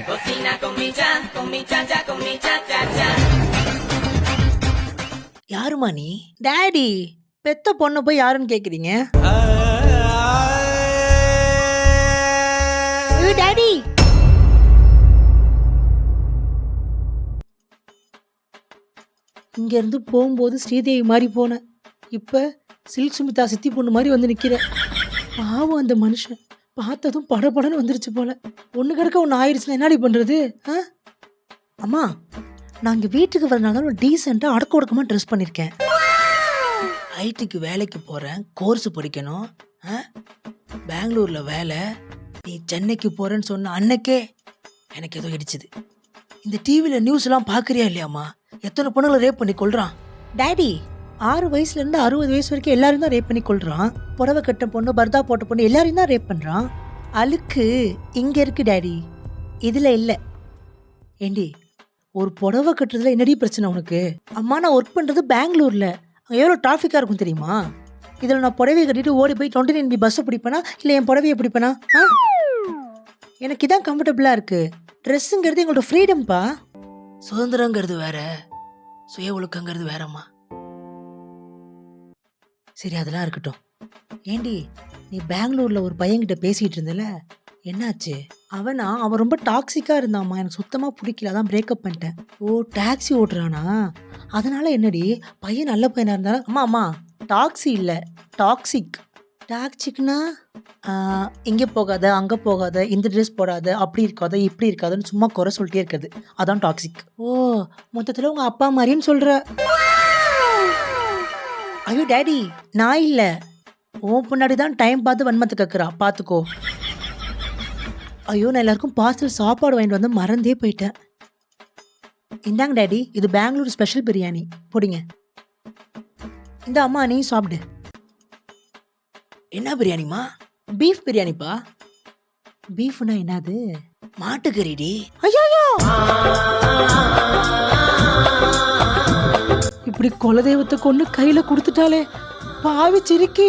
Cocina con mi cha-cha, con mi cha-cha-cha. யாருமா நீ? Daddy, பெத்த பொண்ணை போய் யாருன்னு கேக்குறீங்க? ஐயோ, டாடி. இங்க இருந்து போகும்போது ஸ்ரீதேவி மாதிரி போனேன். இப்ப சில்க் சுமிதா சித்தி பொண்ணு மாதிரி வந்து நிக்கிறேன். பாவம் அந்த மனுஷன். பார்த்ததும் படபடன்னு வந்துருச்சு போல. ஒண்ணு கிடக்க ஒண்ணு ஆயிடுச்சுன்னா என்னடி பண்றது? அம்மா, நான் இங்க வீட்டுக்கு வரனால டீசெண்டா அடக்க ஒடுக்கமா ட்ரெஸ் பண்ணிருக்கேன். ஐடிக்கு வேலைக்கு போறேன், கோர்ஸ் படிக்கணும். பெங்களூர்ல வேலை. நீ சென்னைக்கு போறேன்னு சொன்ன அன்னைக்கே எனக்கு ஏதோ இடிச்சுது. இந்த டிவியில நியூஸ் எல்லாம் பாக்குறியா இல்லையாம்மா? எத்தனை பொண்ணுங்களை ரேப் பண்ணி கொள்றான். டாடி, 6 வயசுல இருந்து 60 வயசு வரைக்கும் எல்லாரும் தான் ரேப் பண்ணி கொள்றான். புடவை கட்ட பொண்ணு, பர்தா போட்ட பொண்ணு எல்லாரையும் தான் ரேப் பண்றான். அழுக்கு இங்க இருக்கு டாடி, இதுல இல்ல. ஏண்டி, ஒரு புடவை கட்டுறதுல என்னடி பிரச்சனை உனக்கு? அம்மா, நான் ஒர்க் பண்றது பெங்களூர்ல. அங்கே எவ்வளோ டிராஃபிக்காக இருக்கும் தெரியுமா? இதில் நான் புடவையை கட்டிட்டு ஓடி போய் 29B பஸ்ஸை பிடிப்பேனா இல்லை என் புடவையை பிடிப்பேனா? எனக்கு இதான் கம்ஃபர்டபுளாக இருக்கு. ட்ரெஸ்ஸுங்கிறது எங்களோட ஃப்ரீடம்ப்பா. சுதந்திரங்கிறது வேற, சுய ஒழுக்கங்கிறது வேறம்மா. சரி, அதெல்லாம் இருக்கட்டும். ஏண்டி, நீ பெங்களூர்ல ஒரு பையன்கிட்ட பேசிட்டு இருந்தல, என்னாச்சு? அவன் ரொம்ப டாக்ஸிக்கா இருந்தாம்மா, எனக்கு சுத்தமா பிடிக்கல, அதான் பிரேக்கப் பண்ணிட்டேன். ஓ, டாக்ஸி ஓட்டுறானா? அதனால என்னடி, பையன் நல்ல பையனா இருந்தாலும்? அம்மா, டாக்ஸி இல்ல, டாக்ஸிக். டாக்ஸிக்னா இங்க போகாத, அங்க போகாத, இந்த ட்ரெஸ் போடாத, அப்படி இருக்காத, இப்படி இருக்காதுன்னு சும்மா குறை சொல்லிட்டே இருக்கிறது, அதான் டாக்ஸிக். ஓ, மொத்தத்துல உங்க அப்பா மாதிரின்னு சொல்ற. ஐயோ டாடி, நான் இல்ல, உன் பின்னாடி தான் டைம் பார்த்து வன்மத்தை கக்குறா, பாத்துக்கோ. ஐயோ, நான் எல்லாருக்கும் பார்சல் சாப்பாடு வாங்கிட்டு வந்து மறந்தே போயிட்டேன். இந்தாங்க டாடி, இது பெங்களூர் ஸ்பெஷல் பிரியாணி, போடுங்க. இந்த அம்மா, நீ சாப்பிடு. என்ன பிரியாணிமா? பீஃப் பிரியாணிப்பா. பீஃப்னா என்னது? மாட்டுக்கறிடி. ஐயோ, இப்படி குலதெய்வத்தை கொண்டு கையில கொடுத்துட்டாலே, பாவி சிரிக்கி.